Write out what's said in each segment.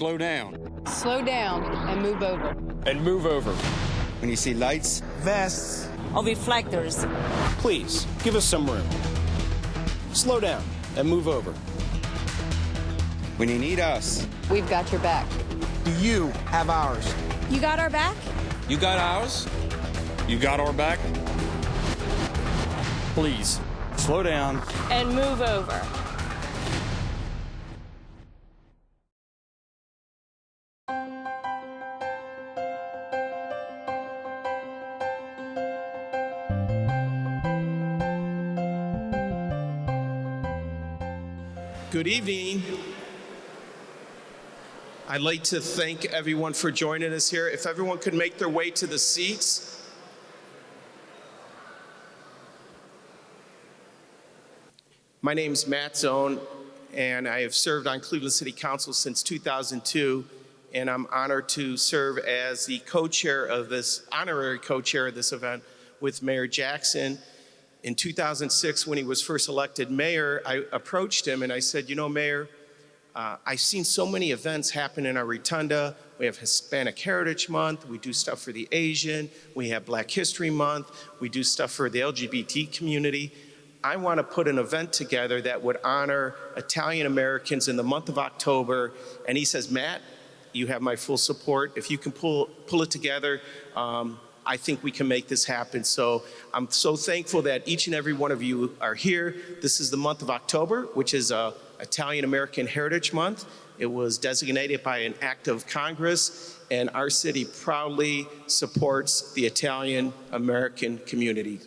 slow down. Slow down and move over. And move over. When you see lights, vests, or reflectors, please give us some room. Slow down and move over. when you need us, we've got your back. Do you have ours? You got our back? You got ours? You got our back? Please, slow down. and move over. Good evening. I'd like to thank everyone for joining us here. If everyone could make their way to the seats. My name is Matt Zone, and I have served on Cleveland City Council since 2002, and I'm honored to serve as the co-chair of this, honorary co-chair of this event with Mayor Jackson. In 2006, when he was first elected mayor, I approached him and I said, you know, Mayor, I've seen so many events happen in our rotunda. We have Hispanic Heritage Month, we do stuff for the Asian, we have Black History Month, we do stuff for the LGBT community. I want to put an event together that would honor Italian Americans in the month of October. And he says, Matt, you have my full support. If you can pull it together, I think we can make this happen. So I'm so thankful that each and every one of you are here. This is the month of October, which is Italian American Heritage Month. It was designated by an act of Congress, and our city proudly supports the Italian American community.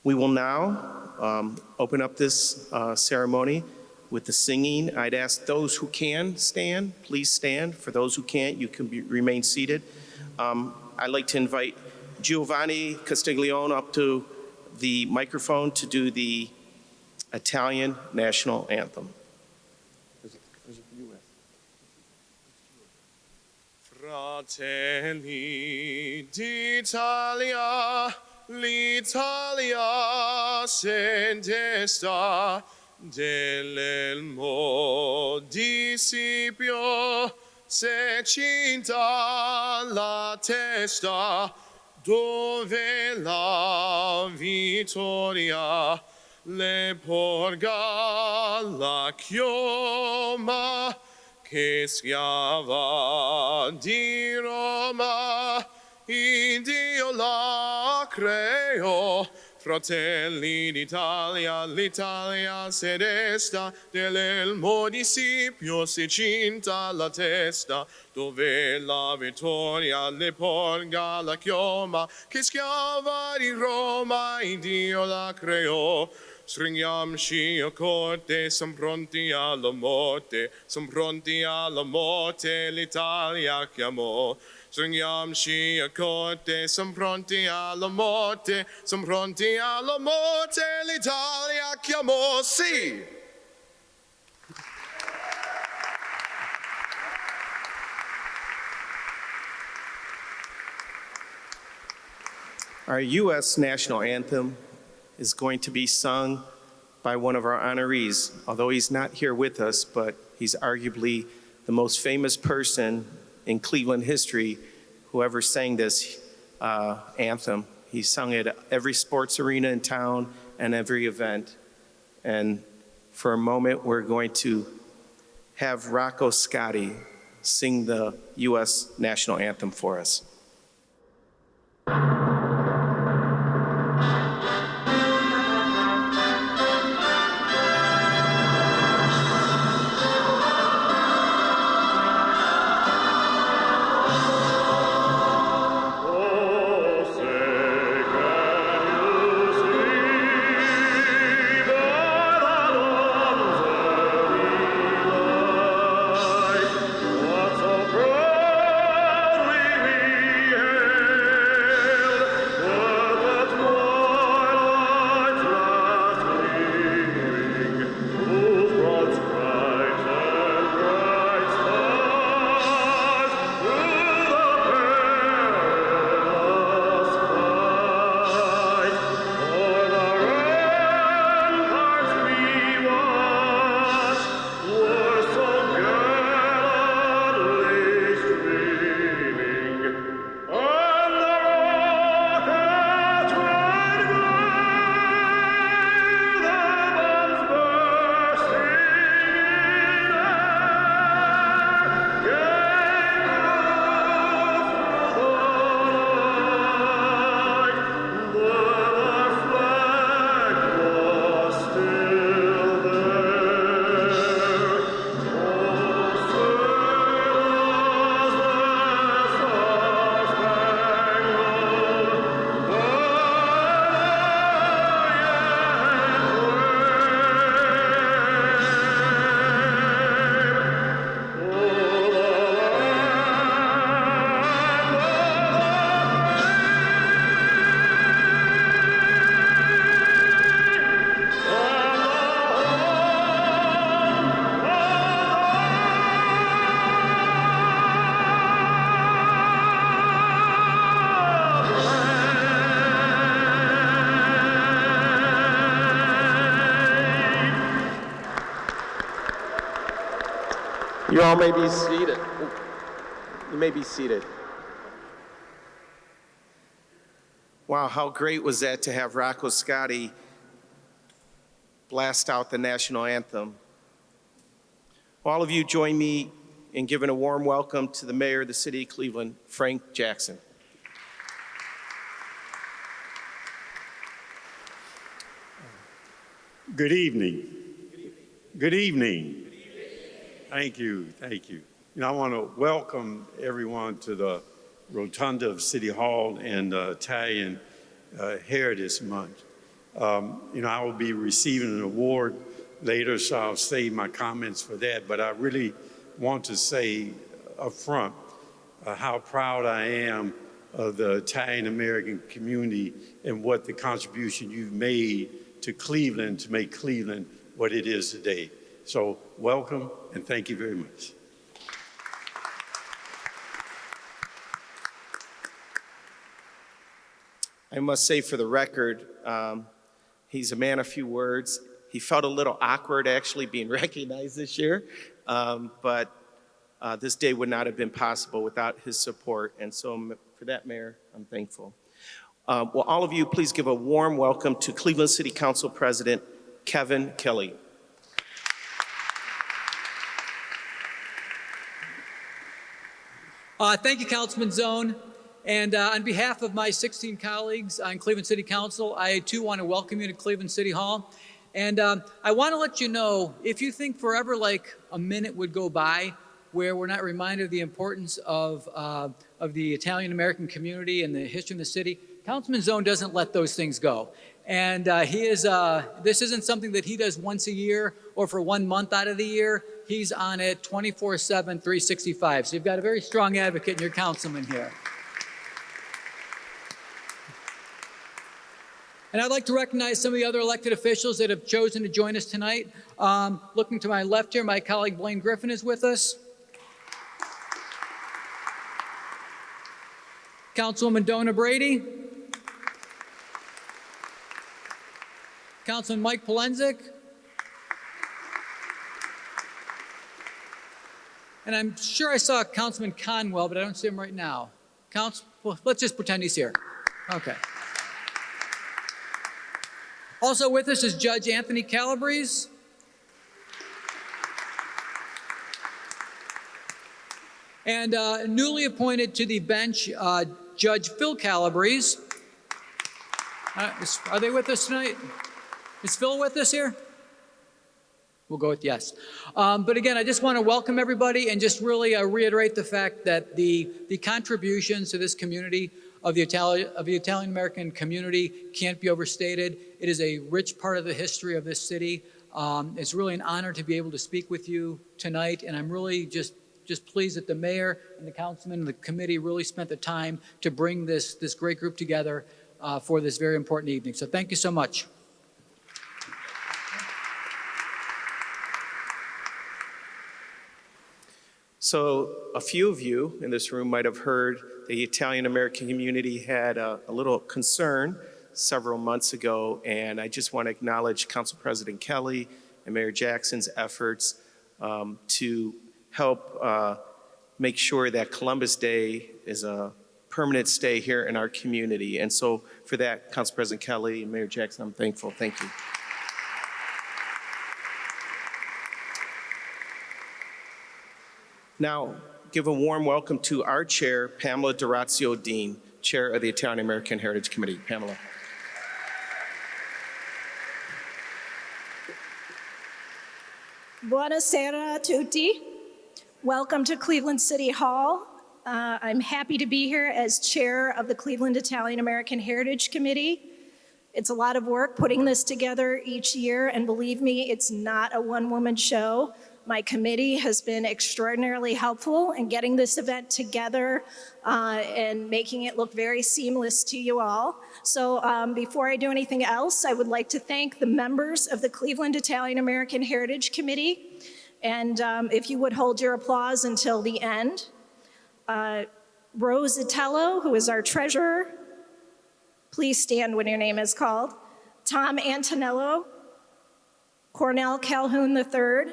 We will now open up this ceremony with the singing. I'd ask those who can stand, please stand. For those who can't, you can remain seated. I'd like to invite Giovanni Castiglione up to the microphone to do the Italian national anthem. Fratelli d'Italia, l'Italia se desta dell'elmo di Scipio, se cinta la testa, dove la vittoria le porga la chioma, che schiava di Roma, in Dio la creò. Fratelli d'Italia, l'Italia se desta, dell'elmo di Scipio si cinta la testa, dove la vittoria le porga la chioma, che schiava di Roma, in Dio la creò. Stringiamoci a corte, son pronti alla morte, l'Italia chiamò. Stringiamoci a corte, son pronti alla morte, l'Italia chiamò, sì! Our U.S. national anthem is going to be sung by one of our honorees. Although he's not here with us, but he's arguably the most famous person in Cleveland history who ever sang this anthem. He sung it at every sports arena in town and every event. And for a moment, we're going to have Rocco Scotti sing the U.S. national anthem for us. You all may be seated. You may be seated. Wow, how great was that to have Rocco Scotti blast out the national anthem. All of you join me in giving a warm welcome to the mayor of the city of Cleveland, Frank Jackson. Good evening. Good evening. Thank you. Thank you. I want to welcome everyone to the Rotunda of City Hall and Italian Heritage Month. I will be receiving an award later, so I'll save my comments for that. But I really want to say up front how proud I am of the Italian American community and what the contribution you've made to Cleveland to make Cleveland what it is today. So welcome and thank you very much. I must say for the record, he's a man of few words. He felt a little awkward actually being recognized this year, but this day would not have been possible without his support. And so for that, Mayor, I'm thankful. Will all of you please give a warm welcome to Cleveland City Council President Kevin Kelly. Thank you, Councilman Zone. And on behalf of my 16 colleagues on Cleveland City Council, I too want to welcome you to Cleveland City Hall. And I want to let you know, if you think forever like a minute would go by where we're not reminded of the importance of the Italian-American community and the history of the city, Councilman Zone doesn't let those things go. And this isn't something that he does once a year or for 1 month out of the year. He's on it 24/7, 365. So you've got a very strong advocate in your councilman here. And I'd like to recognize some of the other elected officials that have chosen to join us tonight. Looking to my left here, my colleague Blaine Griffin is with us. Councilwoman Donna Brady. Councilman Mike Polenzek. And I'm sure I saw Councilman Conwell, but I don't see him right now. Well, let's just pretend he's here. Okay. Also with us is Judge Anthony Calabrese. And newly appointed to the bench, Judge Phil Calabrese. Are they with us tonight? Is Phil with us here? We'll go with yes. But again, I just want to welcome everybody and just really reiterate the fact that the contributions to this community of the Italian-American community can't be overstated. It is a rich part of the history of this city. It's really an honor to be able to speak with you tonight, and I'm really just pleased that the mayor and the councilman and the committee really spent the time to bring this great group together for this very important evening. So thank you so much. So a few of you in this room might have heard the Italian-American community had a little concern several months ago, and I just want to acknowledge Council President Kelly and Mayor Jackson's efforts to help make sure that Columbus Day is a permanent stay here in our community. And so for that, Council President Kelly and Mayor Jackson, I'm thankful. Thank you. Now, give a warm welcome to our chair, Pamela D'Orazio Dean, chair of the Italian-American Heritage Committee. Pamela. Buonasera a tutti. Welcome to Cleveland City Hall. I'm happy to be here as chair of the Cleveland Italian-American Heritage Committee. It's a lot of work putting this together each year, and believe me, it's not a one-woman show. My committee has been extraordinarily helpful in getting this event together and making it look very seamless to you all. So before I do anything else, I would like to thank the members of the Cleveland Italian-American Heritage Committee. And if you would hold your applause until the end. Rose Itello, who is our treasurer. Please stand when your name is called. Tom Antonello, Cornell Calhoun III,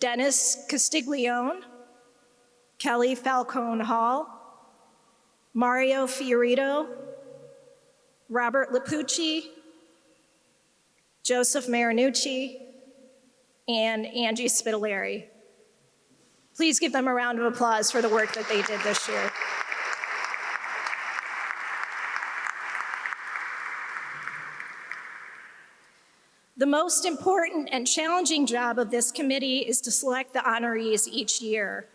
Dennis Castiglione, Kelly Falcone Hall, Mario Fiorito, Robert Lapucci, Joseph Marinucci, and Angie Spitaleri. Please give them a round of applause for the work that they did this year. The most important and challenging job of this committee is to select the honorees each year.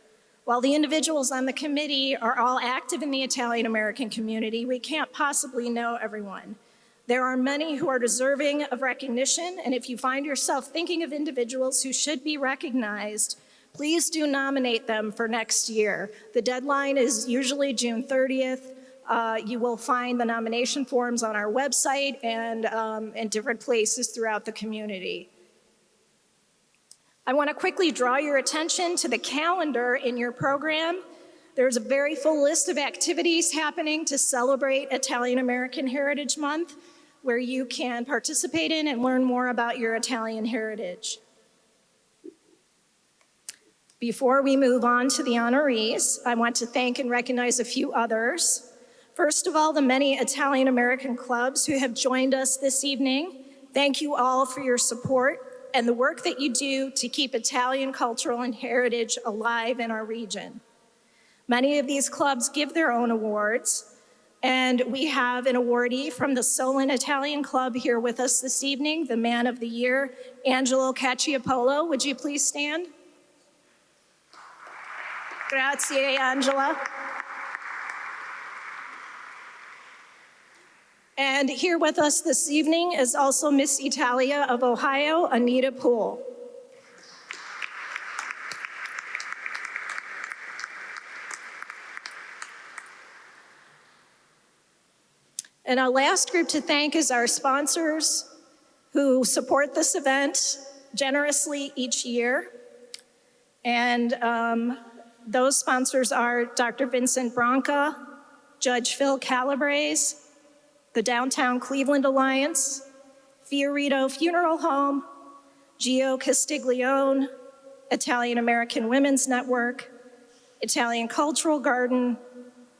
While the individuals on the committee are all active in the Italian American community, we can't possibly know everyone. There are many who are deserving of recognition, and if you find yourself thinking of individuals who should be recognized, please do nominate them for next year. The deadline is usually June 30th. You will find the nomination forms on our website and in different places throughout the community. I want to quickly draw your attention to the calendar in your program. There's a very full list of activities happening to celebrate Italian American Heritage Month, where you can participate in and learn more about your Italian heritage. Before we move on to the honorees, I want to thank and recognize a few others. First of all, the many Italian American clubs who have joined us this evening. Thank you all for your support and the work that you do to keep Italian cultural and heritage alive in our region. Many of these clubs give their own awards, and we have an awardee from the Solon Italian Club here with us this evening, the Man of the Year, Angelo Cacciapolo. Would you please stand? Grazie, Angela. And here with us this evening is also Miss Italia of Ohio, Anita Poole. And our last group to thank is our sponsors who support this event generously each year. And those sponsors are Dr. Vincent Branca, Judge Phil Calabrese, the Downtown Cleveland Alliance, Fiorito Funeral Home, Gio Castiglione, Italian American Women's Network, Italian Cultural Garden,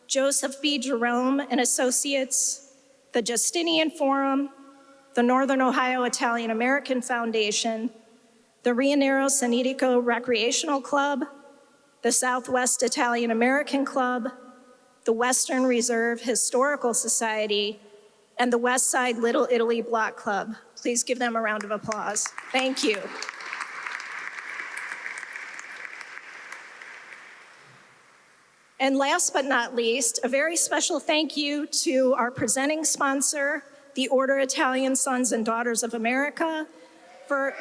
Joseph B. Jerome and Associates, the Justinian Forum, the Northern Ohio Italian American Foundation, the Rianero Sanitico Recreational Club, the Southwest Italian American Club, the Western Reserve Historical Society, and the West Side Little Italy Block Club. Please give them a round of applause. Thank you. And last but not least, a very special thank you to our presenting sponsor, the Order Italian Sons and Daughters of America, for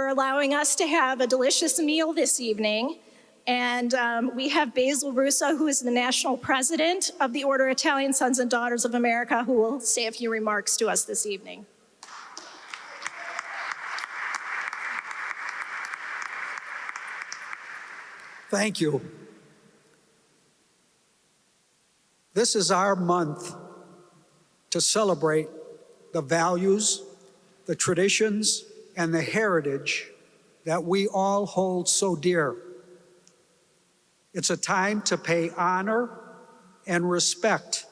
allowing us to have a delicious meal this evening. And we have Basil Russo, who is the national president of the Order Italian Sons and Daughters of America, who will say a few remarks to us this evening. Thank you. This is our month to celebrate the values, the traditions, and the heritage that we all hold so dear. It's a time to pay honor and respect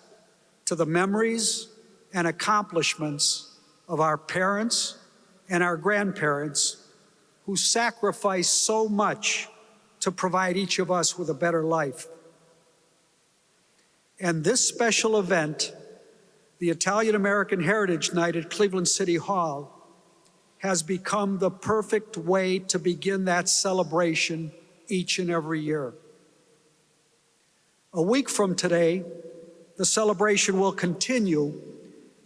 to the memories and accomplishments of our parents and our grandparents who sacrificed so much to provide each of us with a better life. And this special event, the Italian American Heritage Night at Cleveland City Hall, has become the perfect way to begin that celebration each and every year. A week from today, the celebration will continue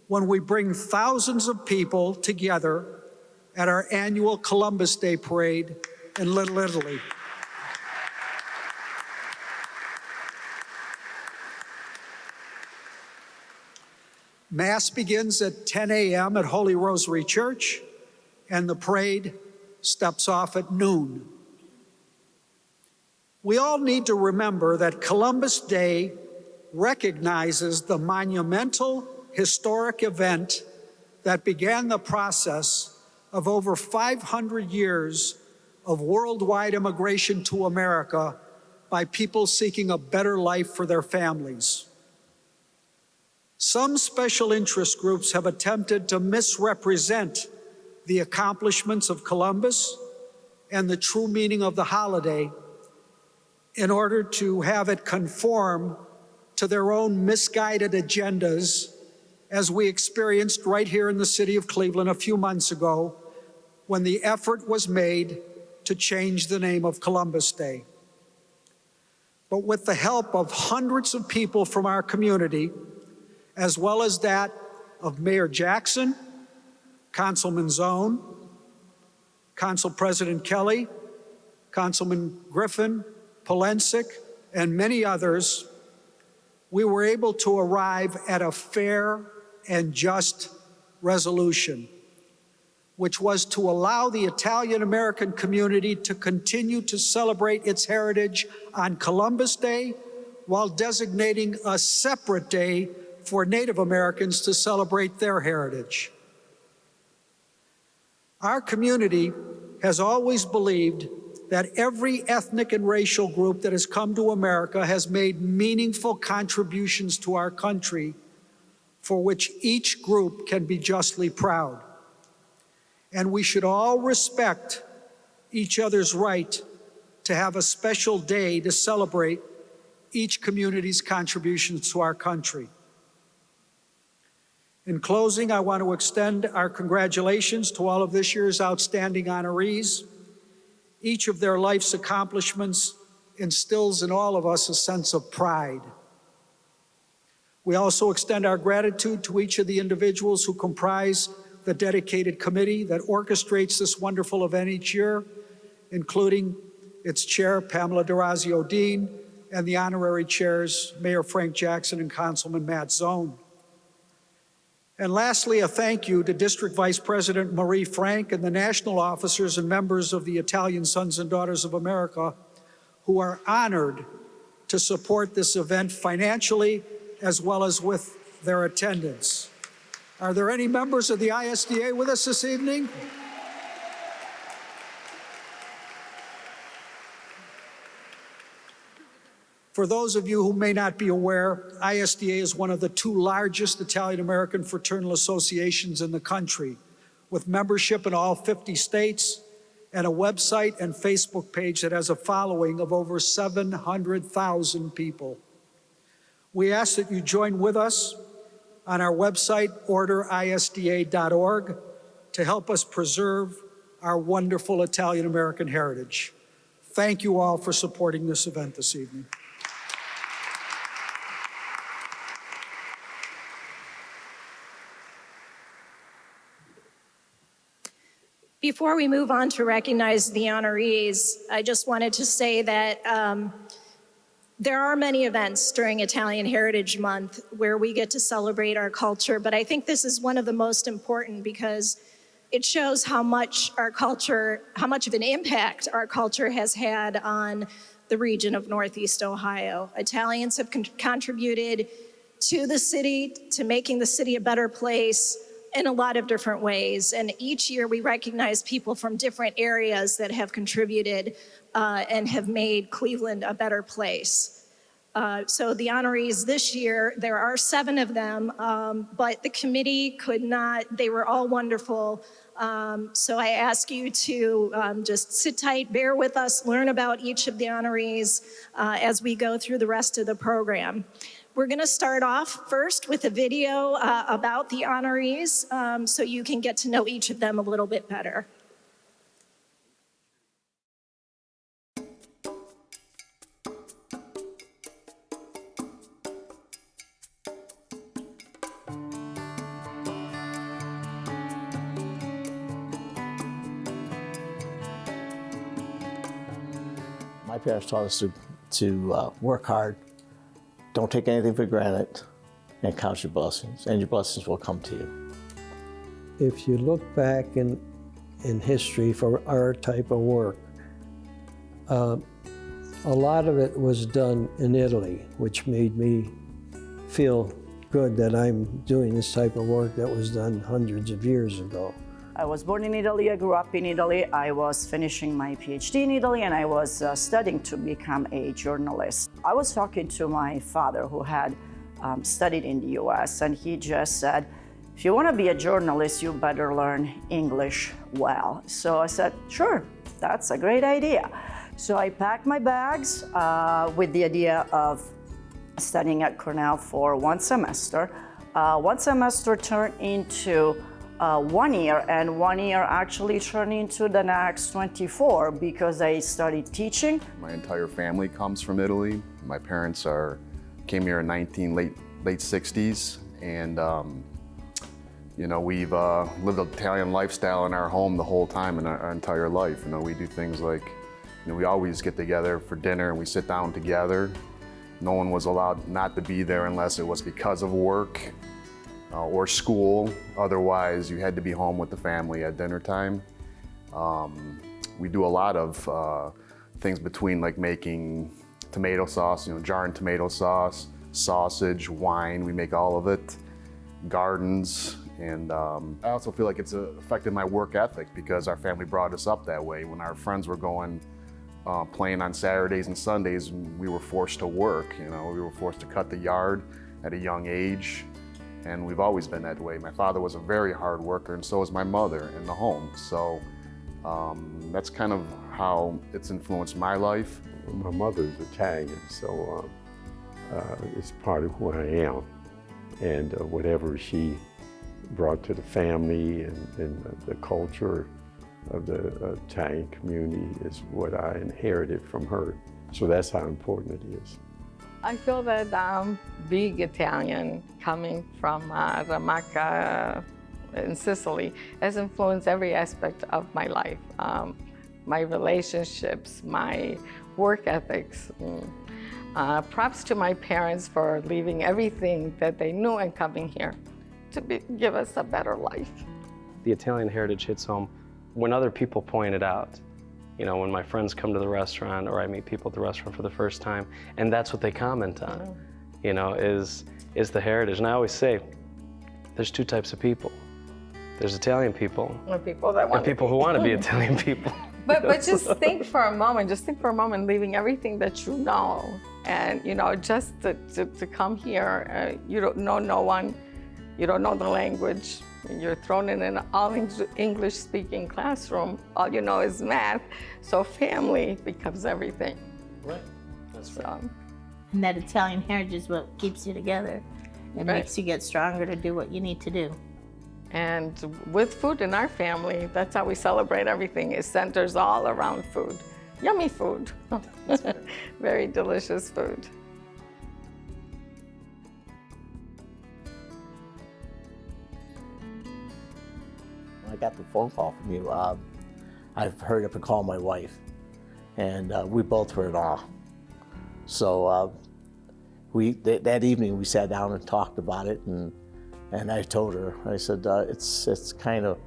when we bring thousands of people together at our annual Columbus Day Parade in Little Italy. Mass begins at 10 a.m. at Holy Rosary Church, and the parade steps off at noon. We all need to remember that Columbus Day recognizes the monumental historic event that began the process of over 500 years of worldwide immigration to America by people seeking a better life for their families. Some special interest groups have attempted to misrepresent the accomplishments of Columbus and the true meaning of the holiday in order to have it conform to their own misguided agendas, as we experienced right here in the city of Cleveland a few months ago when the effort was made to change the name of Columbus Day. But with the help of hundreds of people from our community, as well as that of Mayor Jackson, Councilman Zone, Council President Kelly, Councilman Griffin, Polensek, and many others, we were able to arrive at a fair and just resolution, which was to allow the Italian-American community to continue to celebrate its heritage on Columbus Day while designating a separate day for Native Americans to celebrate their heritage. Our community has always believed that every ethnic and racial group that has come to America has made meaningful contributions to our country for which each group can be justly proud. And we should all respect each other's right to have a special day to celebrate each community's contributions to our country. In closing, I want to extend our congratulations to all of this year's outstanding honorees. Each of their life's accomplishments instills in all of us a sense of pride. We also extend our gratitude to each of the individuals who comprise the dedicated committee that orchestrates this wonderful event each year, including its chair, Pamela D'Orazio Dean, and the honorary chairs, Mayor Frank Jackson and Councilman Matt Zone. And lastly, a thank you to District Vice President Marie Frank and the national officers and members of the Italian Sons and Daughters of America who are honored to support this event financially as well as with their attendance. Are there any members of the ISDA with us this evening? For those of you who may not be aware, ISDA is one of the two largest Italian-American fraternal associations in the country, with membership in all 50 states and a website and Facebook page that has a following of over 700,000 people. We ask that you join with us on our website, orderisda.org, to help us preserve our wonderful Italian-American heritage. Thank you all for supporting this event this evening. Before we move on to recognize the honorees, I just wanted to say that there are many events during Italian Heritage Month where we get to celebrate our culture, but I think this is one of the most important because it shows how much our culture, how much of an impact our culture has had on the region of Northeast Ohio. Italians have contributed to the city, to making the city a better place in a lot of different ways. And each year we recognize people from different areas that have contributed and have made Cleveland a better place. So the honorees this year, there are 7 of them, but the committee could not, they were all wonderful. So I ask you to just sit tight, bear with us, learn about each of the honorees as we go through the rest of the program. We're going to start off first with a video about the honorees so you can get to know each of them a little bit better. My parents taught us to work hard, don't take anything for granted, and count your blessings, and your blessings will come to you. If you look back in history for our type of work, a lot of it was done in Italy, which made me feel good that I'm doing this type of work that was done hundreds of years ago. I was born in Italy, I grew up in Italy, I was finishing my PhD in Italy, and I was studying to become a journalist. I was talking to my father who had studied in the US, and he just said, if you want to be a journalist, you better learn English well. So I said, sure, that's a great idea. So I packed my bags with the idea of studying at Cornell for one semester. One semester turned into 1 year, and 1 year actually turned into the next 24 because I started teaching. My entire family comes from Italy. My parents came here in late 60s, and you know, we've lived an Italian lifestyle in our home the whole time in our entire life. You know, we do things like, you know, we always get together for dinner and we sit down together. No one was allowed not to be there unless it was because of work or school. Otherwise, you had to be home with the family at dinner time. We do a lot of things between like making tomato sauce, you know, jarring tomato sauce, sausage, wine, we make all of it, gardens. And I also feel like it's affected my work ethic because our family brought us up that way. When our friends were going playing on Saturdays and Sundays, we were forced to work, you know, we were forced to cut the yard at a young age. And we've always been that way. My father was a very hard worker, and so was my mother in the home. So that's kind of how it's influenced my life. My mother's Italian, so it's part of who I am. And whatever she brought to the family and the culture of the Italian community is what I inherited from her. So that's how important it is. I feel that being Italian, coming from Ramacca in Sicily, has influenced every aspect of my life. My relationships, my work ethics. Props to my parents for leaving everything that they knew and coming here to give us a better life. The Italian heritage hits home when other people point it out. You know, when my friends come to the restaurant or I meet people at the restaurant for the first time, and that's what they comment on, you know, is the heritage. And I always say, there's two types of people. There's Italian people and people that want and people who want to be Italian people. But just think for a moment, leaving everything that you know, and you know, just to come here, you don't know no one, you don't know the language, you're thrown in an all English-speaking classroom, all you know is math, so family becomes everything. Right, that's right. And that Italian heritage is what keeps you together. It makes you get stronger to do what you need to do. And with food in our family, that's how we celebrate everything. It centers all around food. Yummy food. Very delicious food. I got the phone call from you. I've hurried up and called my wife, and we both were in awe. So that evening we sat down and talked about it, and I told her, I said, it's kind of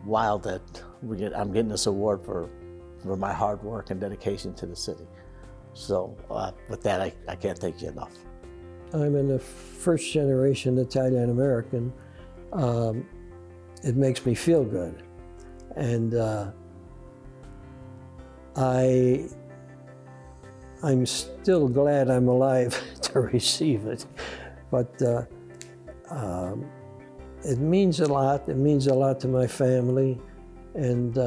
wild that I'm getting this award for my hard work and dedication to the city. So with that, I can't thank you enough. I'm in the first generation Italian American. It makes me feel good. And I'm still glad I'm alive to receive it. But it means a lot. It means a lot to my family. And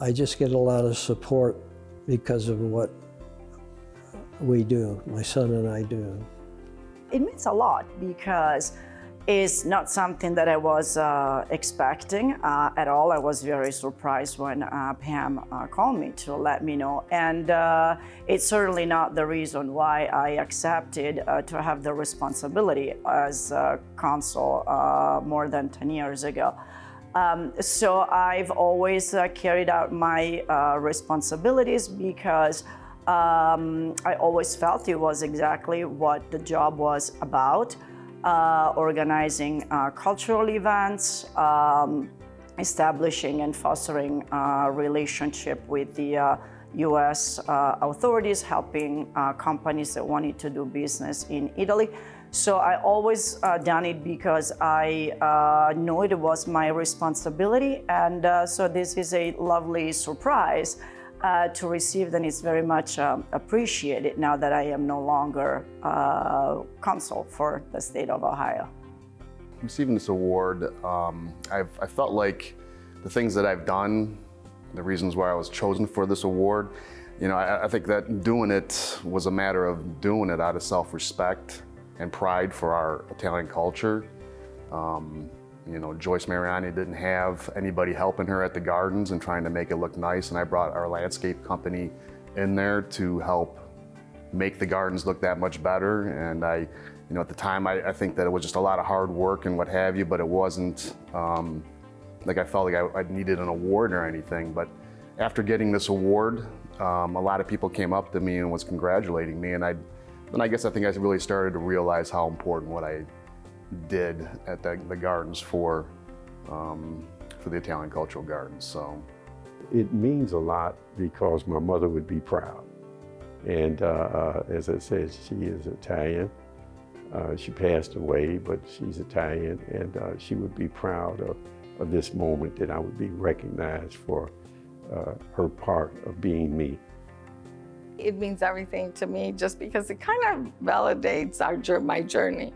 I just get a lot of support because of what we do, my son and I do. It means a lot because it's not something that I was expecting at all. I was very surprised when Pam called me to let me know. And it's certainly not the reason why I accepted to have the responsibility as consul more than 10 years ago. So I've always carried out my responsibilities because I always felt it was exactly what the job was about. Organizing cultural events, establishing and fostering a relationship with the US authorities, helping companies that wanted to do business in Italy. So I always done it because I knew it was my responsibility, and so this is a lovely surprise to receive, and it's very much appreciated now that I am no longer consul for the state of Ohio. Receiving this award, I felt like the things that I've done, the reasons why I was chosen for this award, you know, I think that doing it was a matter of doing it out of self-respect and pride for our Italian culture. You know, Joyce Mariani didn't have anybody helping her at the gardens and trying to make it look nice, and I brought our landscape company in there to help make the gardens look that much better. And you know, at the time, I think that it was just a lot of hard work and what have you, but it wasn't like I felt like I needed an award or anything. But after getting this award, a lot of people came up to me and was congratulating me, and I guess I think I really started to realize how important what I did at the gardens for the Italian Cultural Gardens. So it means a lot because my mother would be proud. And as I said, she is Italian. She passed away, but she's Italian, and she would be proud of this moment that I would be recognized for her part of being me. It means everything to me just because it kind of validates my journey.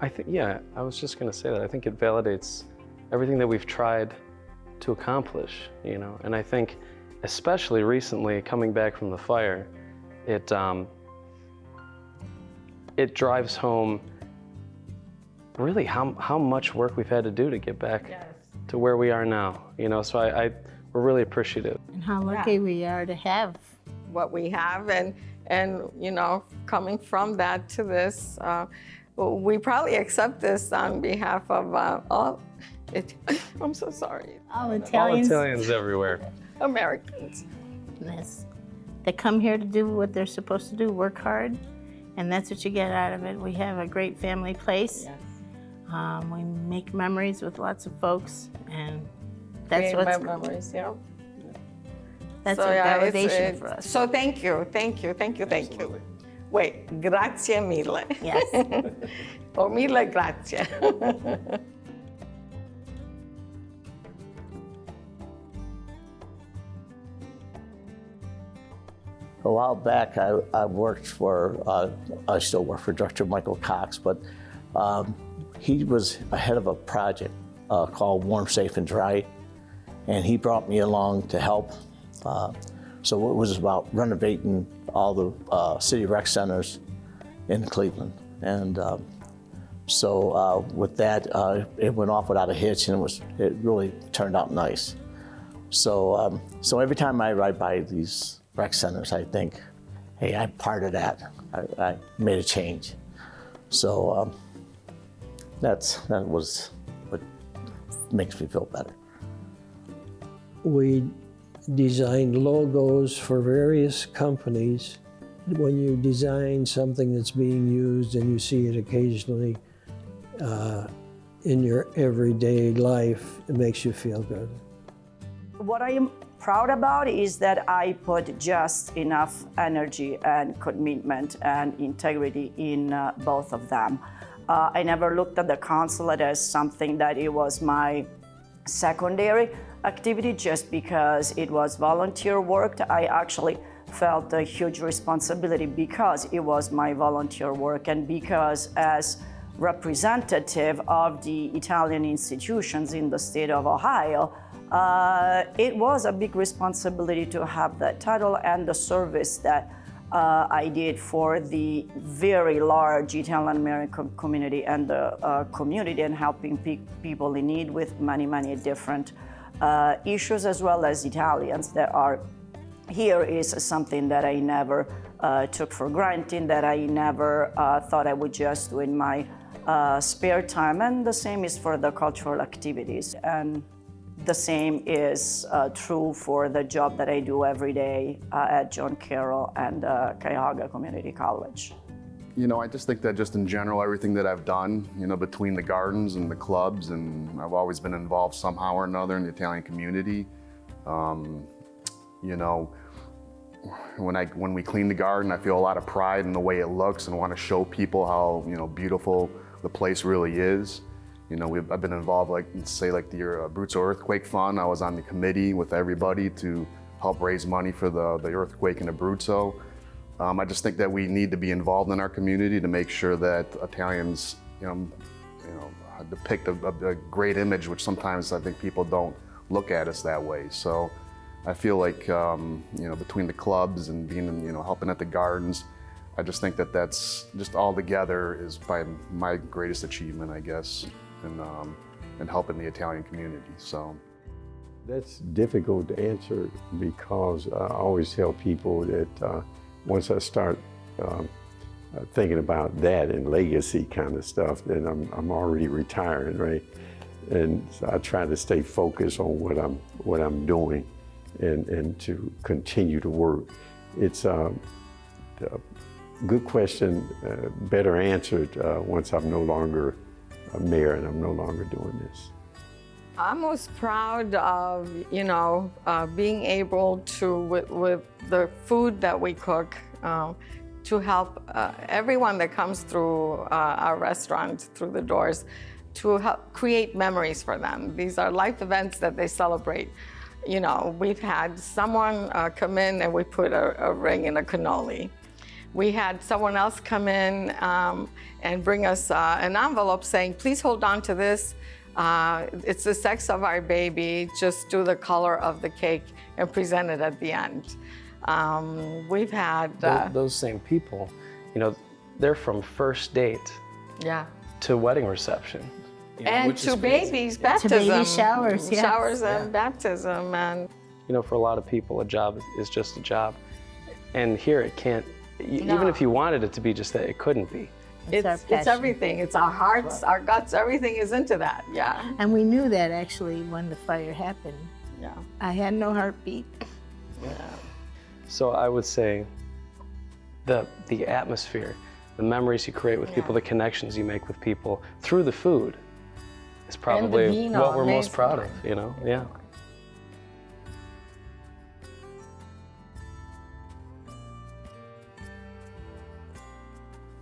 I think, yeah, I was just going to say that. I think it validates everything that we've tried to accomplish, you know, and I think especially recently coming back from the fire, it drives home really how much work we've had to do to get back to where we are now, you know, so we're really appreciative. And how lucky we are to have what we have, and you know, coming from that to this, we probably accept this on behalf of all, I'm so sorry. All Italians. All Italians everywhere. Americans. Yes. They come here to do what they're supposed to do, work hard, and that's what you get out of it. We have a great family place. Yes. We make memories with lots of folks, and that's what's memories, yeah. That's a validation for us. So thank you. Wait, grazie mille. Yes. Oh, mille grazie. A while back, I worked for, I still work for Director Michael Cox, but he was ahead of a project called Warm, Safe, and Dry, and he brought me along to help. So it was about renovating all the city rec centers in Cleveland. And so with that, it went off without a hitch, and it really turned out nice. So, so every time I ride by these rec centers, I think, hey, I'm part of that. I made a change. So that was what makes me feel better. We designed logos for various companies. When you design something that's being used and you see it occasionally in your everyday life, it makes you feel good. What I am proud about is that I put just enough energy and commitment and integrity in both of them. I never looked at the consulate as something that it was my secondary activity just because it was volunteer work. I actually felt a huge responsibility because it was my volunteer work and because as representative of the Italian institutions in the state of Ohio, it was a big responsibility to have that title and the service that I did for the very large Italian American community and the community and helping people in need with many, many different issues, as well as Italians that are here is something that I never took for granted, that I never thought I would just do in my spare time. And the same is for the cultural activities. And the same is true for the job that I do every day at John Carroll and Cuyahoga Community College. You know, I just think that just in general, everything that I've done, you know, between the gardens and the clubs, and I've always been involved somehow or another in the Italian community. You know, when we clean the garden, I feel a lot of pride in the way it looks and want to show people how, you know, beautiful the place really is. You know, I've been involved, like, say, like the Abruzzo Earthquake Fund. I was on the committee with everybody to help raise money for the earthquake in Abruzzo. I just think that we need to be involved in our community to make sure that Italians, depict a great image, which sometimes I think people don't look at us that way. So I feel like, between the clubs and being, helping at the gardens, I just think that that's just all together is by my greatest achievement, I guess, in helping the Italian community. So that's difficult to answer because I always tell people that once I start thinking about that and legacy kind of stuff, then I'm already retiring, right? And so I try to stay focused on what I'm doing and to continue to work. It's a good question, better answered once I'm no longer a mayor and I'm no longer doing this. I'm most proud of, being able to, with the food that we cook, to help everyone that comes through our restaurant, through the doors, to help create memories for them. These are life events that they celebrate. We've had someone come in and we put a ring in a cannoli. We had someone else come in and bring us an envelope saying, please hold on to this. It's the sex of our baby, just do the color of the cake and present it at the end. We've had... those same people, they're from first date to wedding reception. And to babies, baptism. To baby showers, yes. Showers and baptism. And for a lot of people, a job is just a job. And here it can't, even if you wanted it to be just that, it couldn't be. It's everything. It's our hearts, our guts, everything is into that, yeah. And we knew that actually when the fire happened. Yeah. I had no heartbeat. Yeah. So I would say the atmosphere, the memories you create with people, the connections you make with people through the food is probably what we're most proud of, yeah.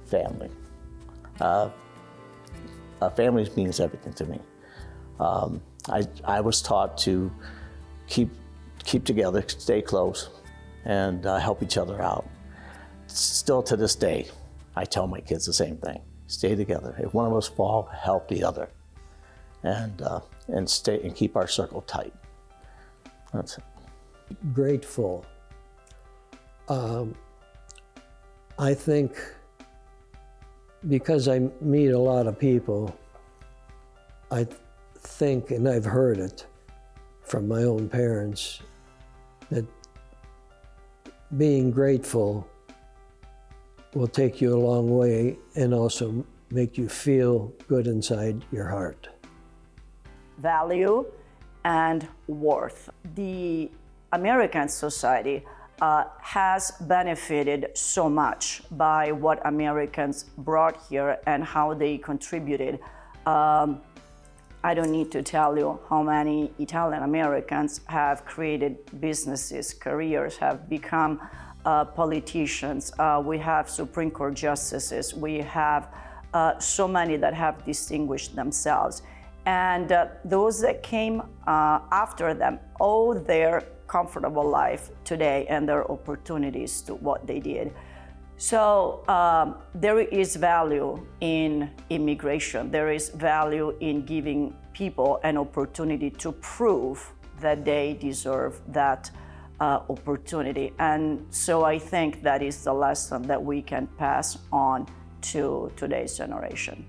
Family. Family means everything to me. I was taught to keep together, stay close, and help each other out. Still to this day, I tell my kids the same thing. Stay together. If one of us fall, help the other. And stay and keep our circle tight. That's it. Grateful. I think because I meet a lot of people, I think, and I've heard it from my own parents, that being grateful will take you a long way and also make you feel good inside your heart. Value and worth. The American society has benefited so much by what Americans brought here and how they contributed. I don't need to tell you how many Italian Americans have created businesses, careers, have become politicians. We have Supreme Court justices. We have so many that have distinguished themselves. And those that came after them owe their comfortable life today and their opportunities to what they did. So there is value in immigration. There is value in giving people an opportunity to prove that they deserve that opportunity. And so I think that is the lesson that we can pass on to today's generation.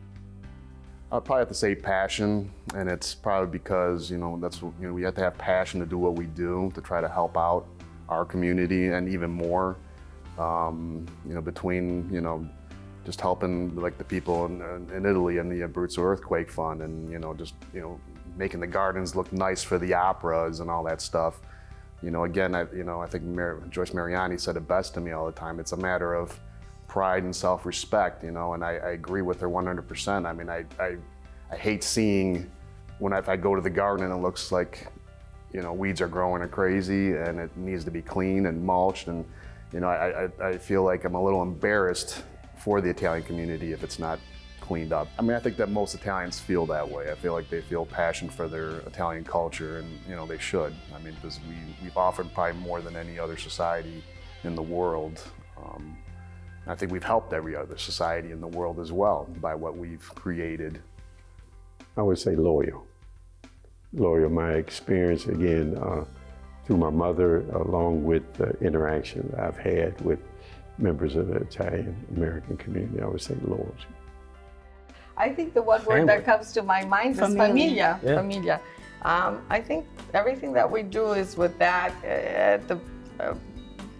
I'd probably have to say passion, and it's probably because, we have to have passion to do what we do, to try to help out our community and even more, between, just helping like the people in Italy and the Abruzzo Earthquake Fund and, making the gardens look nice for the operas and all that stuff. Again, I think Joyce Mariani said it best to me all the time. It's a matter of pride and self-respect, and I agree with her 100%. I mean, I hate seeing if I go to the garden and it looks like, weeds are growing like crazy and it needs to be cleaned and mulched. And I feel like I'm a little embarrassed for the Italian community if it's not cleaned up. I mean, I think that most Italians feel that way. I feel like they feel passion for their Italian culture, and they should. I mean, because we've offered probably more than any other society in the world. I think we've helped every other society in the world as well by what we've created. I would say loyal. Loyal, my experience, again, through my mother, along with the interaction I've had with members of the Italian American community, I would say loyalty. I think the one word that comes to my mind is familia. Yeah. Familia. I think everything that we do is with that, the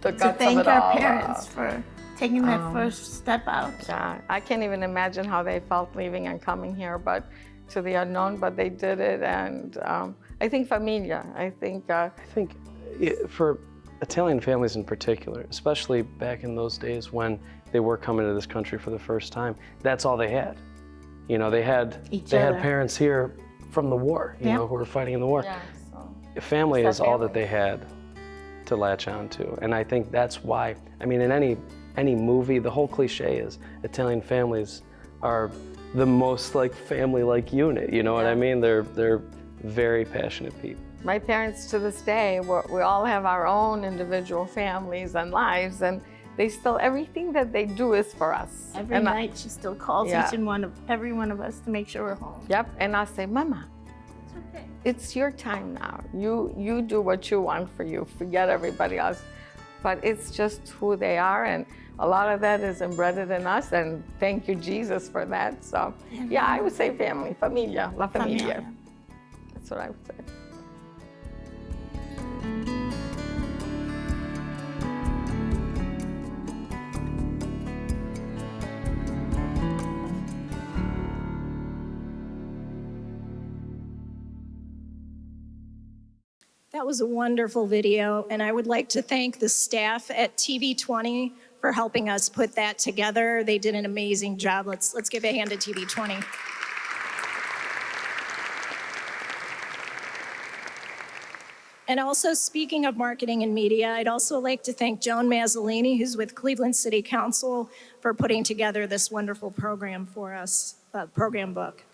guts To of thank it our all. parents for taking that first step out. Yeah, I can't even imagine how they felt leaving and coming here, but to the unknown, but they did it, and I think familia. I think for Italian families in particular, especially back in those days when they were coming to this country for the first time, that's all they had. They had parents here from the war, who were fighting in the war. Yeah, Family is all that they had to latch on to, and I think that's why. I mean, in any movie, the whole cliche is Italian families are the most like family-like unit. You know what I mean? They're very passionate people. my parents to this day, we all have our own individual families and lives, and they still, everything that they do is for us. Every night she still calls every one of us to make sure we're home. Yep, and I'll say, Mama, it's okay. It's your time now. You do what you want for you. Forget everybody else. But it's just who they are, and a lot of that is embedded in us, and thank you, Jesus, for that. So, yeah, I would say family, familia, la familia. That's what I would say. That was a wonderful video, and I would like to thank the staff at TV20 for helping us put that together. They did an amazing job. Let's give a hand to TV20. And also, speaking of marketing and media, I'd also like to thank Joan Mazzolini, who's with Cleveland City Council, for putting together this wonderful program for us, program book.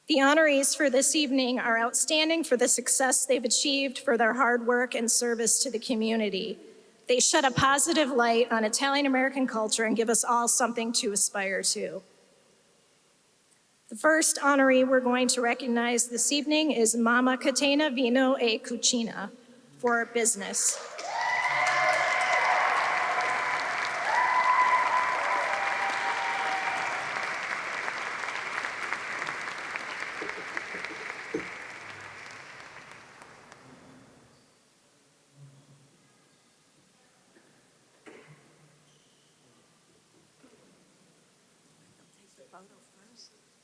The honorees for this evening are outstanding for the success they've achieved for their hard work and service to the community. They shed a positive light on Italian American culture and give us all something to aspire to. The first honoree we're going to recognize this evening is Mama Catena Vino e Cucina for business.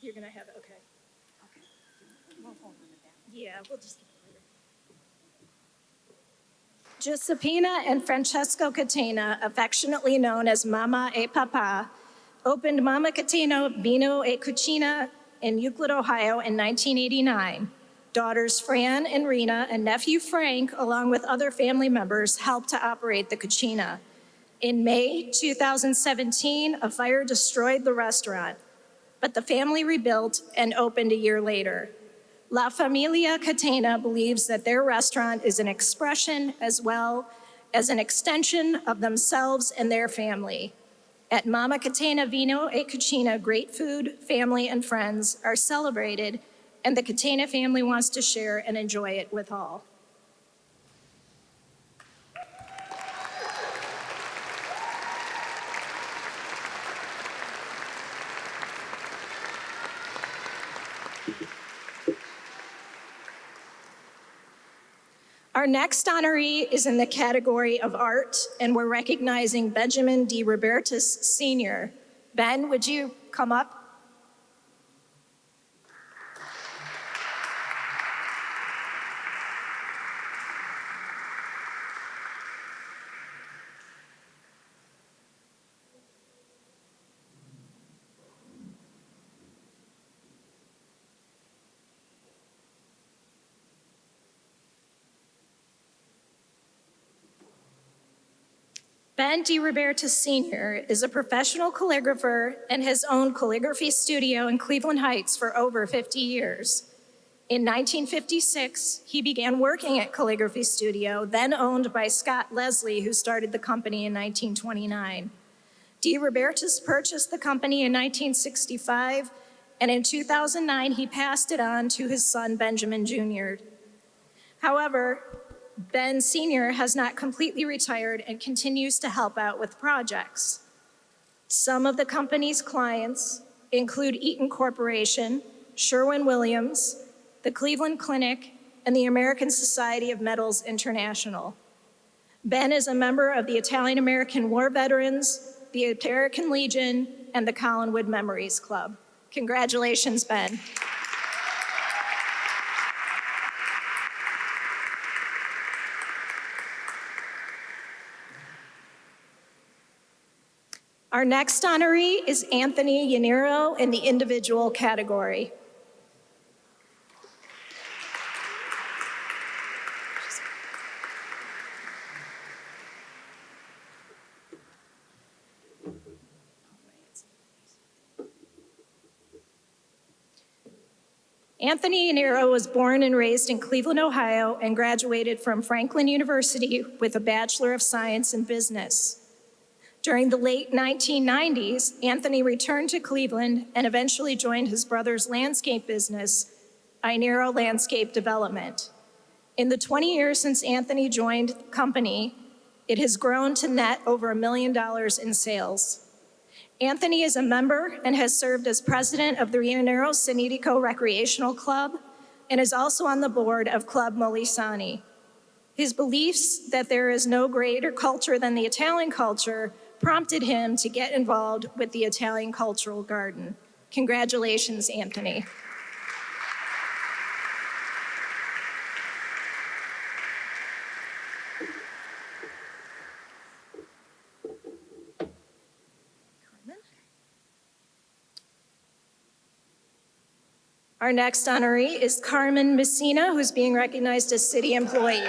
You're gonna have it, okay. Yeah, we'll just get it later. Giuseppina and Francesco Catena, affectionately known as Mama e Papa, opened Mama Catena Vino e Cucina in Euclid, Ohio in 1989. Daughters Fran and Rena and nephew Frank, along with other family members, helped to operate the cucina. In May 2017, a fire destroyed the restaurant, but the family rebuilt and opened a year later. La Familia Catena believes that their restaurant is an expression as well as an extension of themselves and their family. At Mama Catena Vino e Cucina, great food, family, and friends are celebrated, and the Catena family wants to share and enjoy it with all. Our next honoree is in the category of art, and we're recognizing Benjamin D. Robertus Sr. Ben, would you come up? Ben DiRoberta Sr. is a professional calligrapher and has owned calligraphy studio in Cleveland Heights for over 50 years. In 1956, he began working at Calligraphy Studio, then owned by Scott Leslie, who started the company in 1929. DiRoberta purchased the company in 1965, and in 2009, he passed it on to his son, Benjamin Jr. However, Ben Sr. has not completely retired and continues to help out with projects. Some of the company's clients include Eaton Corporation, Sherwin-Williams, the Cleveland Clinic, and the American Society of Metals International. Ben is a member of the Italian American War Veterans, the American Legion, and the Collinwood Memories Club. Congratulations, Ben. Our next honoree is Anthony Yaniro in the individual category. Anthony Yaniro was born and raised in Cleveland, Ohio, and graduated from Franklin University with a Bachelor of Science in Business. During the late 1990s, Anthony returned to Cleveland and eventually joined his brother's landscape business, Yaniro Landscape Development. In the 20 years since Anthony joined the company, it has grown to net over $1 million in sales. Anthony is a member and has served as president of the Yaniro Sanitico Recreational Club and is also on the board of Club Molisani. His beliefs that there is no greater culture than the Italian culture prompted him to get involved with the Italian Cultural Garden. Congratulations, Anthony. Our next honoree is Carmen Messina, who's being recognized as city employee.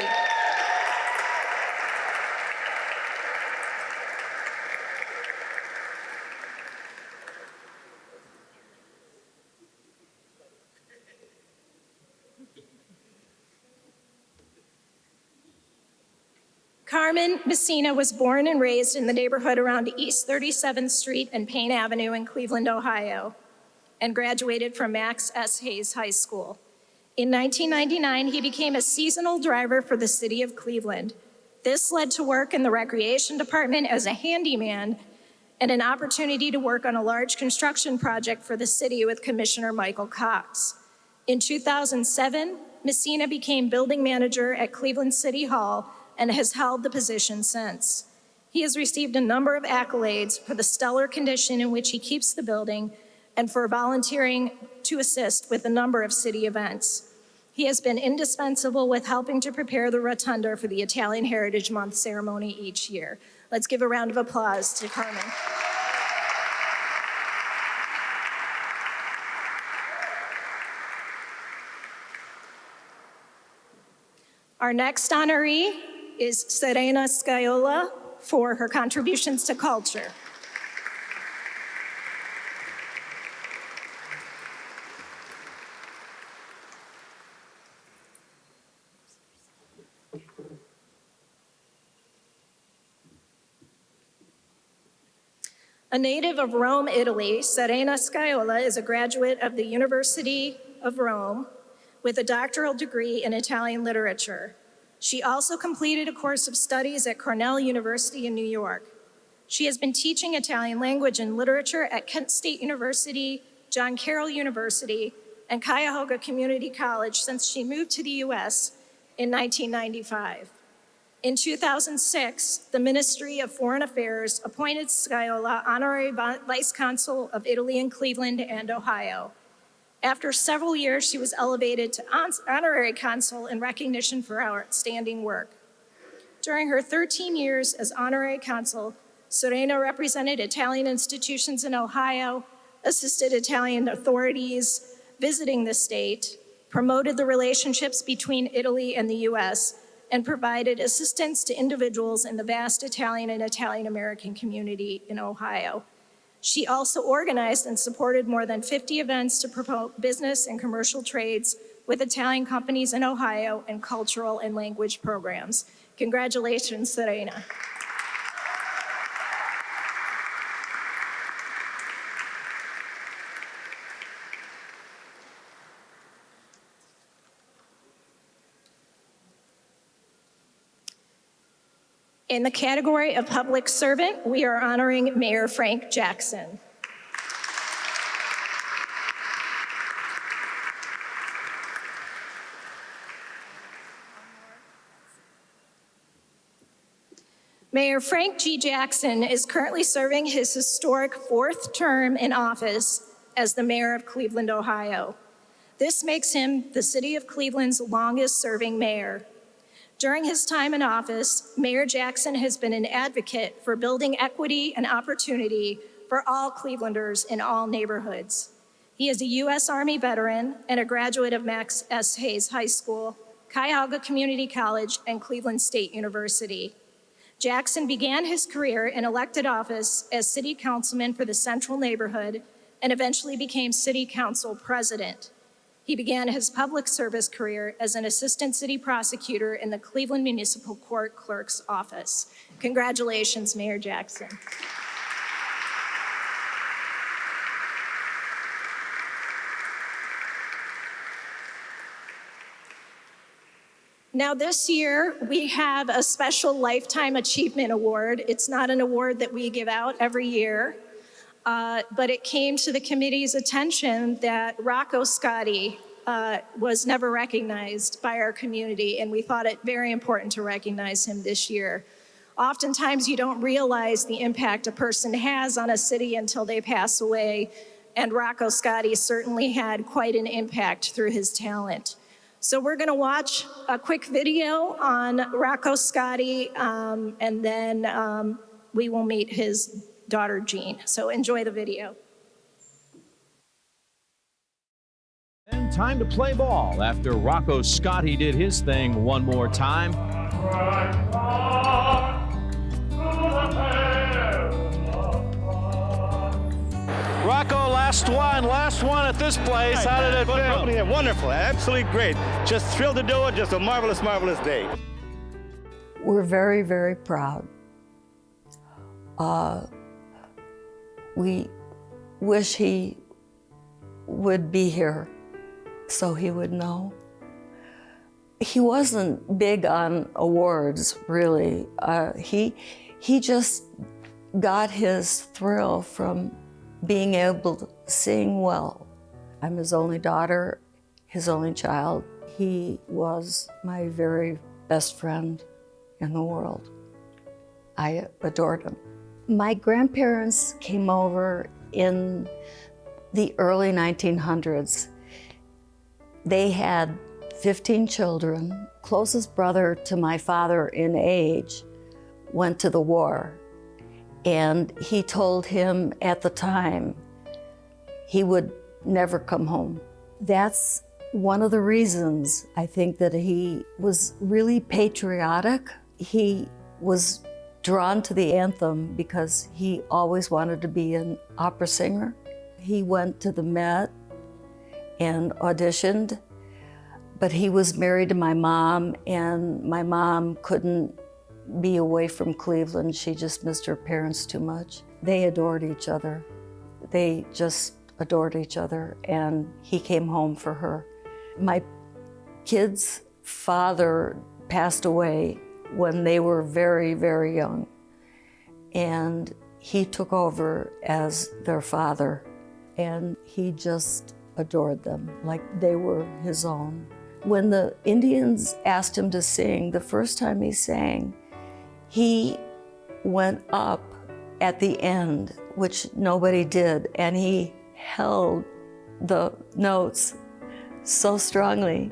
Carmen Messina was born and raised in the neighborhood around East 37th Street and Payne Avenue in Cleveland, Ohio, and graduated from Max S. Hayes High School. In 1999, he became a seasonal driver for the city of Cleveland. This led to work in the recreation department as a handyman and an opportunity to work on a large construction project for the city with Commissioner Michael Cox. In 2007, Messina became building manager at Cleveland City Hall and has held the position since. He has received a number of accolades for the stellar condition in which he keeps the building and for volunteering to assist with a number of city events. He has been indispensable with helping to prepare the Rotunda for the Italian Heritage Month ceremony each year. Let's give a round of applause to Carmen. Our next honoree is Serena Scaiola for her contributions to culture. A native of Rome, Italy, Serena Scaiola is a graduate of the University of Rome with a doctoral degree in Italian literature. She also completed a course of studies at Cornell University in New York. She has been teaching Italian language and literature at Kent State University, John Carroll University, and Cuyahoga Community College since she moved to the US in 1995. In 2006, the Ministry of Foreign Affairs appointed Scaiola honorary vice consul of Italy in Cleveland and Ohio. After several years, she was elevated to honorary consul in recognition for her outstanding work. During her 13 years as honorary consul, Serena represented Italian institutions in Ohio, assisted Italian authorities visiting the state, promoted the relationships between Italy and the US, and provided assistance to individuals in the vast Italian and Italian American community in Ohio. She also organized and supported more than 50 events to promote business and commercial trades with Italian companies in Ohio and cultural and language programs. Congratulations, Serena. In the category of public servant, we are honoring Mayor Frank Jackson. Mayor Frank G. Jackson is currently serving his historic 4th term in office as the mayor of Cleveland, Ohio. This makes him the city of Cleveland's longest-serving mayor. During his time in office, Mayor Jackson has been an advocate for building equity and opportunity for all Clevelanders in all neighborhoods. He is a U.S. Army veteran and a graduate of Max S. Hayes High School, Cuyahoga Community College, and Cleveland State University. Jackson began his career in elected office as city councilman for the Central neighborhood and eventually became city council president. He began his public service career as an assistant city prosecutor in the Cleveland Municipal Court Clerk's office. Congratulations, Mayor Jackson. Now this year, we have a special Lifetime Achievement Award. It's not an award that we give out every year. But it came to the committee's attention that Rocco Scotti was never recognized by our community, and we thought it very important to recognize him this year. Oftentimes, you don't realize the impact a person has on a city until they pass away, and Rocco Scotti certainly had quite an impact through his talent. So we're going to watch a quick video on Rocco Scotti, and then we will meet his daughter, Jean. So enjoy the video. And time to play ball after Rocco Scotti did his thing one more time. Rocco, last one at this place. How did it feel? Wonderful, absolutely great. Just thrilled to do it, just a marvelous, marvelous day. We're very, very proud. We wish he would be here so he would know. He wasn't big on awards, really. He just got his thrill from being able to sing well. I'm his only daughter, his only child. He was my very best friend in the world. I adored him. My grandparents came over in the early 1900s. They had 15 children. Closest brother to my father in age went to the war. And he told him at the time he would never come home. That's one of the reasons I think that he was really patriotic. He was drawn to the anthem because he always wanted to be an opera singer. He went to the Met and auditioned, but he was married to my mom, and my mom couldn't be away from Cleveland. She just missed her parents too much. They adored each other. They just adored each other, and he came home for her. My kids' father passed away when they were very, very young, and he took over as their father, and he just adored them like they were his own. When the Indians asked him to sing, the first time he sang, he went up at the end, which nobody did, and he held the notes so strongly.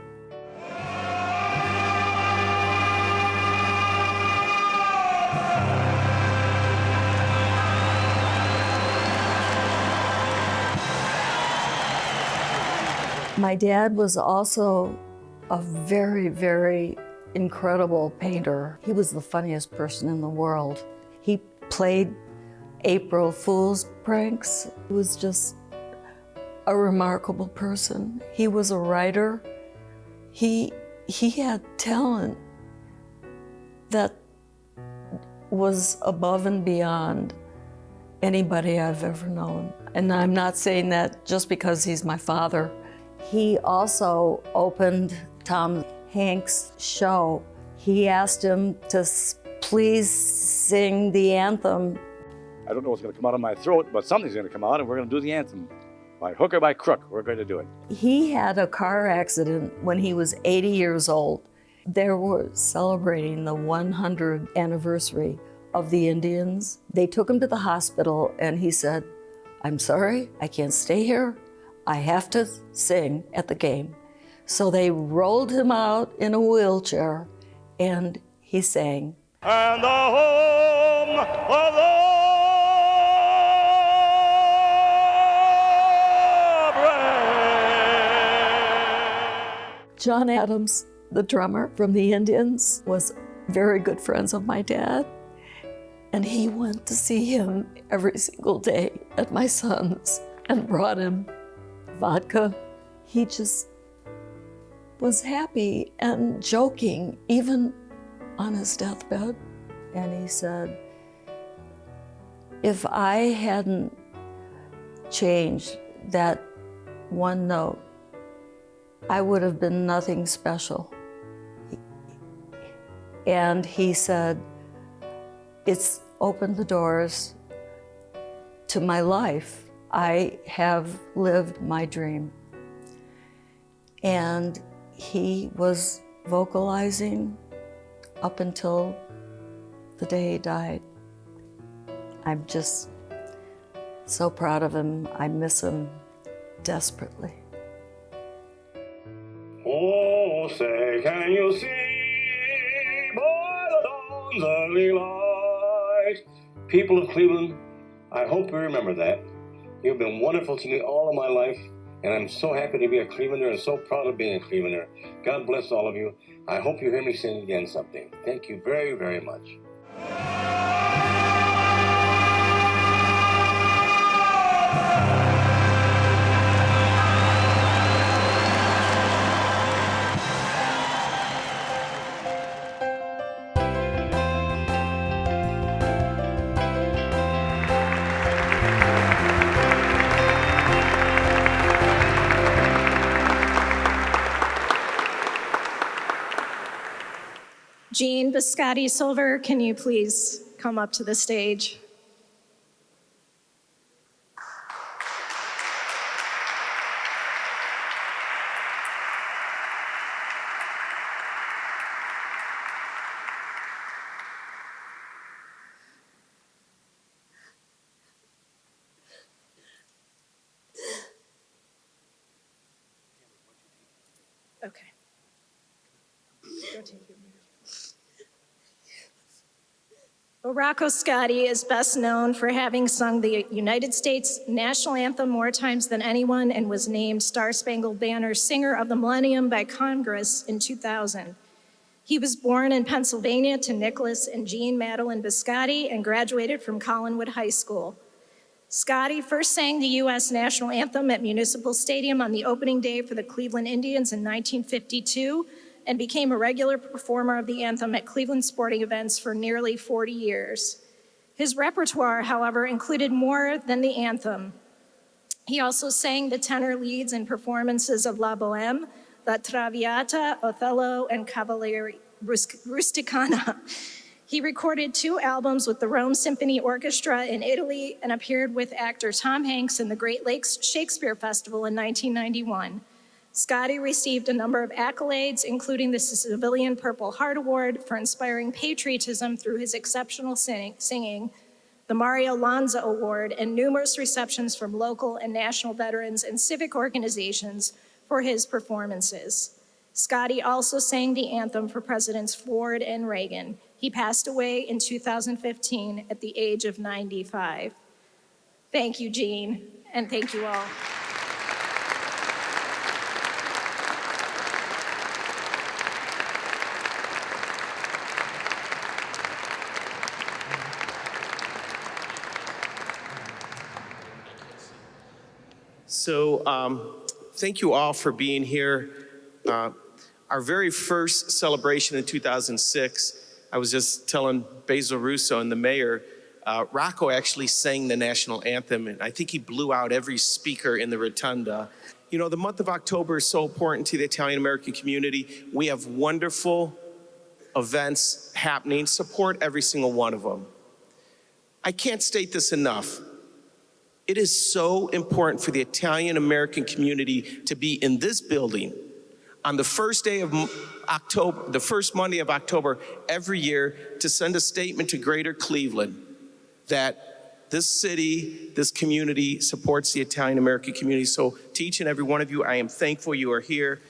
My dad was also a very, very incredible painter. He was the funniest person in the world. He played April Fool's pranks. He was just a remarkable person. He was a writer. He had talent that was above and beyond anybody I've ever known. And I'm not saying that just because he's my father. He also opened Tom Hanks' show. He asked him to please sing the anthem. I don't know what's going to come out of my throat, but something's going to come out, and we're going to do the anthem. By hook or by crook, we're going to do it. He had a car accident when he was 80 years old. They were celebrating the 100th anniversary of the Indians. They took him to the hospital, and he said, "I'm sorry, I can't stay here. I have to sing at the game." So they rolled him out in a wheelchair, and he sang. And the home of the John Adams, the drummer from the Indians, was very good friends of my dad. And he went to see him every single day at my son's and brought him vodka. He just was happy and joking, even on his deathbed. And he said, if I hadn't changed that one note, I would have been nothing special. And he said, it's opened the doors to my life. I have lived my dream. And he was vocalizing up until the day he died. I'm just so proud of him. I miss him desperately. Oh, say, can you see by the dawn's early light? People of Cleveland, I hope you remember that. You've been wonderful to me all of my life, and I'm so happy to be a Clevelander and so proud of being a Clevelander. God bless all of you. I hope you hear me sing again someday. Thank you very, very much. Jean Biscotti Silver, can you please come up to the stage? Okay. Go take your minute. Rocco Scotti is best known for having sung the United States national anthem more times than anyone and was named Star-Spangled Banner Singer of the Millennium by Congress in 2000. He was born in Pennsylvania to Nicholas and Jean Madeline Biscotti and graduated from Collinwood High School. Scotti first sang the U.S. national anthem at Municipal Stadium on the opening day for the Cleveland Indians in 1952 and became a regular performer of the anthem at Cleveland sporting events for nearly 40 years. His repertoire, however, included more than the anthem. He also sang the tenor leads in performances of La Bohème, La Traviata, Othello, and Cavalleria Rusticana. He recorded 2 albums with the Rome Symphony Orchestra in Italy and appeared with actor Tom Hanks in the Great Lakes Shakespeare Festival in 1991. Scotti received a number of accolades, including the Civilian Purple Heart Award for inspiring patriotism through his exceptional singing, the Mario Lanza Award, and numerous receptions from local and national veterans and civic organizations for his performances. Scotti also sang the anthem for Presidents Ford and Reagan. He passed away in 2015 at the age of 95. Thank you, Jean, and thank you all. So thank you all for being here. Our very first celebration in 2006, I was just telling Basil Russo and the mayor, Rocco actually sang the national anthem, and I think he blew out every speaker in the rotunda. You know, the month of October is so important to the Italian American community. We have wonderful events happening. Support every single one of them. I can't state this enough. It is so important for the Italian American community to be in this building on the first day of October, the first Monday of October every year, to send a statement to Greater Cleveland that this city, this community supports the Italian American community. So to each and every one of you, I am thankful you are here.